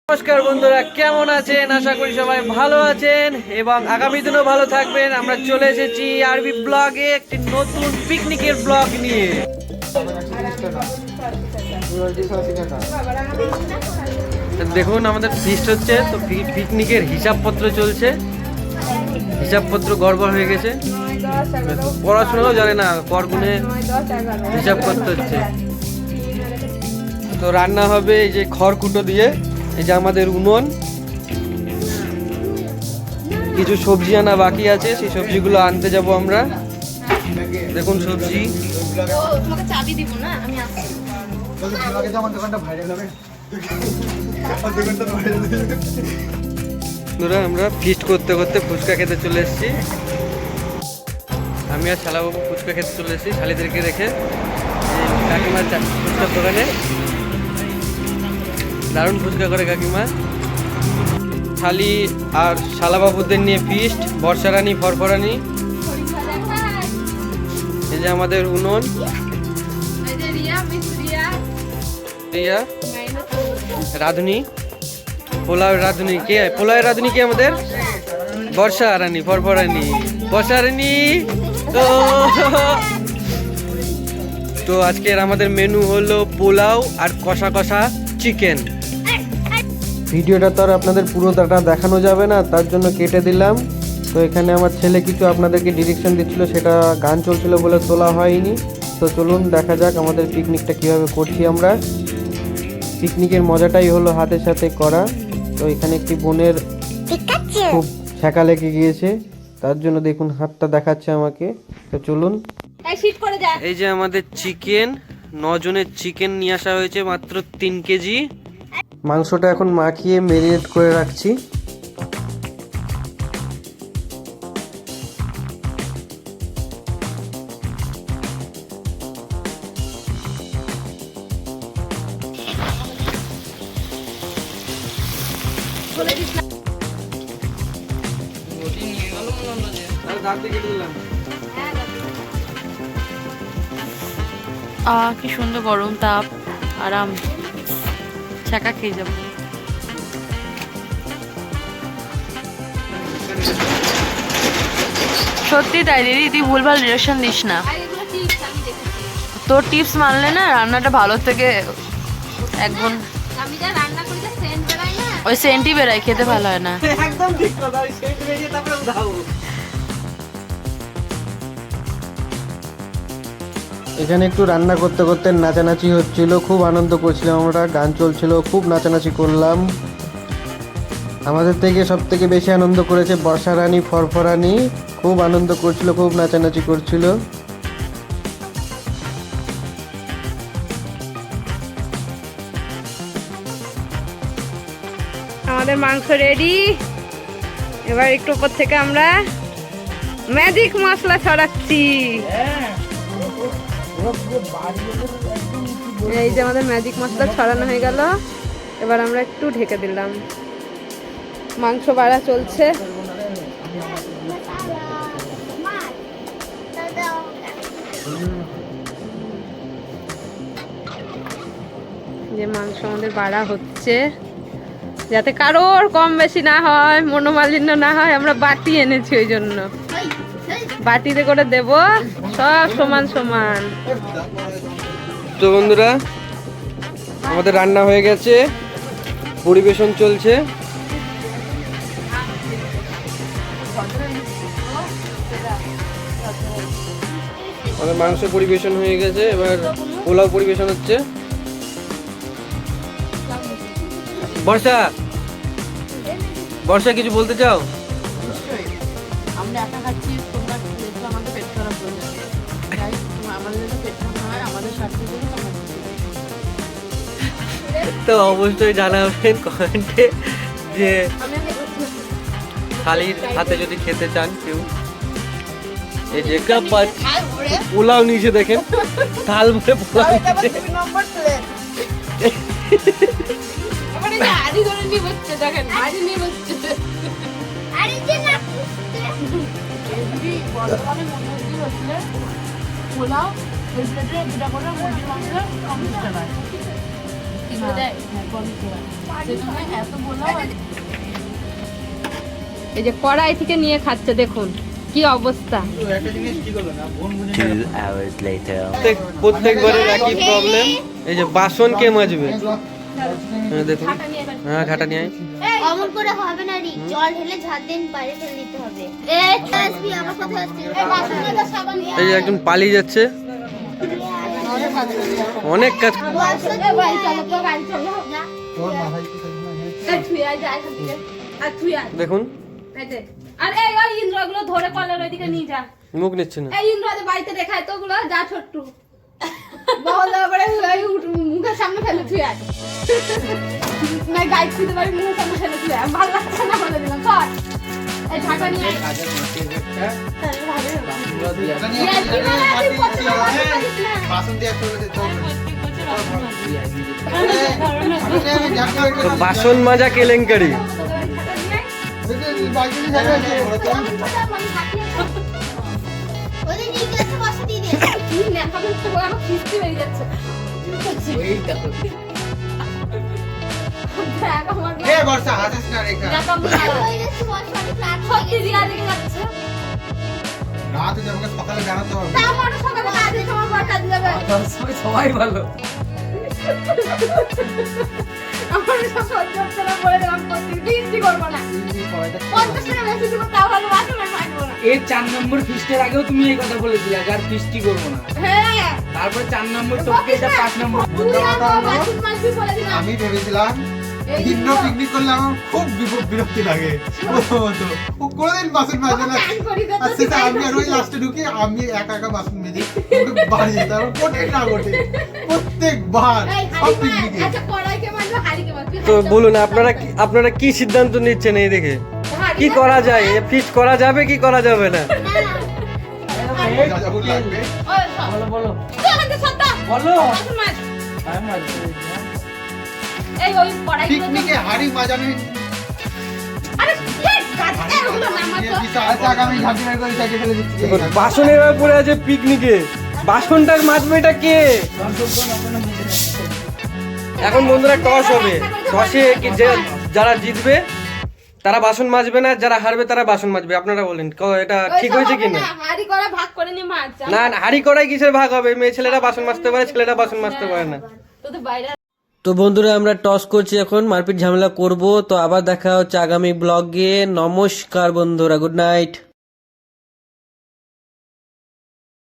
নমস্কার বন্ধুরা, কেমন আছেন? আশা করি সবাই ভালো আছেন এবং আগামী দিনও ভালো থাকবেন। আমরা চলে এসেছি আরবি ব্লগে একটি নতুন পিকনিকের ব্লগ নিয়ে। দেখুন আমাদের ফিস্ট হচ্ছে, তো পিকনিকের হিসাবপত্র চলছে। হিসাবপত্র গড়বড় হয়ে গেছে, পড়াশোনাও জানে না, করগুনে হিসাব করতে হচ্ছে। তো রান্না হবে এই যে খড়কুটো দিয়ে, এই যে আমাদের উনুন, কিছু সবজি আনা বাকি আছে, সেই সবজিগুলো আনতে যাব আমরা। দেখুন সবজি, আমরা ফিস্ট করতে করতে ফুচকা খেতে চলে এসেছি। আমি আর শালাবাবু ফুচকা খেতে চলে এসেছি শালিদেরকে রেখে কাকিমার ফুচকার দোকানে। দারুণ ফুচকা করে কাকিমা। শালি আর শালাবাবুদের নিয়ে ফিস্ট, বর্ষারানী ফরফরানি। এই যে আমাদের উনুন, রিয়া রাধুনি, পোলাও রাধুনি। কে পোলাও রাধুনি? কে আমাদের বর্ষা রানী ফরফরানি, বর্ষা রানী। তো আজকের আমাদের মেনু হলো পোলাও আর কষা কষা চিকেন। ভিডিওটা তো আর আপনাদের পুরোটা দেখানো যাবে না, তার জন্য কেটে দিলাম। তো এখানে আমার ছেলে কিছু আপনাদেরকে ডিরেকশন দিচ্ছিল, সেটা গান চলছিল বলে তোলা হয়নি। তো চলুন দেখা যাক আমাদের পিকনিকটা কিভাবে করছি আমরা। পিকনিকের মজাটাই হলো হাতের সাথে করা। তো এখানে একটি বোনের খুব ছ্যাঁকা লেগে গিয়েছে, তার জন্য দেখুন হাতটা দেখাচ্ছে আমাকে। তো চলুন, এই যে আমাদের চিকেন, 9 জনের চিকেন নিয়ে আসা হয়েছে, মাত্র 3 কেজি। মাংসটা এখন মাখিয়ে ম্যারিনেট করে রাখছি। কি সুন্দর গরম তাপ, আরাম, ছ্যাঁকা খেয়ে যাবো। সত্যি তাই দিদি, তুই ভুলভাল ডিরেকশন দিস না। তোর টিপস মানলে না রান্নাটা ভালো থেকে একদম ওই সেন্টই বেরায়, খেতে ভালো হয় না। একদম ঠিক কথা, ওই সেন্ট বেরিয়ে তারপরে উঠাও। এখানে একটু রান্না করতে করতে নাচানাচি হচ্ছিল, খুব আনন্দ করছিলাম আমরা, গান চলছিল, খুব নাচানাচি করলাম। আমাদের থেকে সব থেকে বেশি আনন্দ করেছে বর্ষা রানী ফরফরানি, খুব আনন্দ করছিল, খুব নাচানাচি করছিল। আমাদের মাংস রেডি। এবার একটু উপর থেকে আমরা ম্যাজিক মশলা ছড়াচ্ছি। এই যে আমাদের ম্যাজিক মশলা ছড়ানো হয়ে গেল, এবার আমরা একটু ঢেকে দিলাম। মাংস বাড়া চলছে। যে মাংস আমাদের বাড়া হচ্ছে, যাতে কারোর কম বেশি না হয়, মনোমালিন্য না হয়। আমরা বাটি এনেছি, ওই জন্য বাটিতে করে দেব, সব সমান সমান। তো বন্ধুরা, আমাদের রান্না হয়ে গেছে, পরিবেশন চলছে। আমাদের মাংস পরিবেশন হয়ে গেছে, এবার পোলাও পরিবেশন হচ্ছে। বর্ষা, বর্ষা কিছু বলতে চাও? আমরা একা খাচ্ছি, তোমরা আমাদের পেট খারাপ হয়ে যাবে, আমাদের পেট খারাপ হয়, আমাদের স্বার্থে তো অবশ্যই জানাবেন কমেন্টে যে শালির হাতে যদি খেতে চান কেউ। এই যে পোলাও নিচে দেখেন, থাল ভরে পোলাও নিচে। পোলাও ওই প্লেটে 2টা করে মুরগির মাংস 50 টাকায়। এই যে কড়াই থেকে নিয়ে খাচ্ছে, দেখুন কি অবস্থা। প্রত্যেকবারের একই প্রবলেম। এই যে বাসন কে মাজবে? দেখুন, হ্যাঁ ঘাটা নিয়ে আয়। অমন করে হবে না রি, জল ঢেলে ঝাড় দিন বাইরে ফেলে দিতে হবে। এই আসবি আমার কথা আসবি, এই বাসন মাজা সাবান নিয়ে এই যে একজন পালিয়ে যাচ্ছে, অনেক কাজ। বাসন এ ভাই চলো তো, গাড়ি চলো। যা। এই তুই আয়, যা এখান থেকে। আর তুই আয়। দেখুন এই যে। আর এই ওই ইন্দ্রগুলো ধরে কলের ওইদিকে নিয়ে যা। মুখ নিচ্ছে না। এই ইন্দ্রদের বাড়িতে দেখায় তো ওগুলো, যা ছোট্টু বহলা পরে মুখের সামনে ফেলে তুই আয়। না গাইড দিতে পারি, মুখের সামনে ফেলে তুই আয়। ভালো লাগছে না বলে দিলাম, কর। এই ঢাকা নিয়ে আয়। তো বাসন মাজা কেলেঙ্কারি। ওদের নিয়ে গেছে বসে দিয়ে দে। কি নেখাবেন তো আমার খিস্তি বেরিয়ে যাচ্ছে। দেখ আমার এ বর্ষা হাসিস না রেখা। দেখ আমার ওই গেছে বসে অনেক রাত হয়ে সত্যি গেছে। জিয়া দিকে যাচ্ছে। রাত হয়ে যাবে, সকালে বেরোতে হবে। তা আমার সকালে কাজে সময় পর কাজে যাবে। সবাই ভালো। আমার সব সহ্য হচ্ছে না, বলে দিলাম প্রত্যেকদিন কি করবো না। 50 টাকা বেশি দিব, তাও ভালো বাসন আর পাইবো না। এর 4 নম্বর ফিস্টের আগেও তুমি এই কথা বলেছিলে যে আর ফিস্টই করবো না। হ্যাঁ তারপর 4 নম্বর তোকে এটা 5 নম্বর। তুই আমার বাসন মাজবি বলে দিলাম। আমি ভেবেছিলাম ভিন্ন পিকনিক করলে আমার খুব বিরক্তি লাগে প্রথমত। ও কোনোদিন বাসন মাজে না। চান করি তো আর সেটা আমি আর ওই লাস্টে ঢুকি, আমি একা একা বাসন মেজে ওটা বাড়ি যেতে আমার কোটে না কোটে প্রত্যেকবার এই সব হাড়ি মার। পিকনিকে। আচ্ছা কড়াইকে মারবে, হাড়িকে মারবে। তো বলুন আপনারা কি সিদ্ধান্ত নিচ্ছেন এই দেখে? কি করা যায়? ফিস্ট করা যাবে কি করা যাবে না? যা যা লাগবে বলো বলো তুই এখান থেকে সত্তা। বলো। বাসন মাজ। আমি আসবো। এই ওই কড়াইগুলো পিকনিকে হাড়ি মাজানো আরে এই গাছটা ওগুলো নামাতো। আগামী ঝাঁকি বের করে চাকে ফেলে দিচ্ছি। দেখুন বাসন এবার পড়ে আছে পিকনিকে, বাসনটার মাজবে এটা কে? এখন বন্ধুরা টস হবে, টসে যারা জিতবে তারা বাসন মাজবে না, যারা হারবে তারা বাসন মাজবে। আপনারা বলেন এটা ঠিক হয়েছে কি না? হাড়ি করা ভাগ করে নি মাছ। না না, হাড়ি করাই কিসের ভাগ হবে? মেয়ে ছেলেরা বাসন মাজতে পারে, ছেলেরা বাসন মাজতে পারে না। তোদের বাইরে তো বন্ধুরা আমরা টস করছি, এখন মারপিট ঝামেলা করব। তো আবার দেখা হচ্ছে আগামী ব্লগে। নমস্কার বন্ধুরা, গুড নাইট।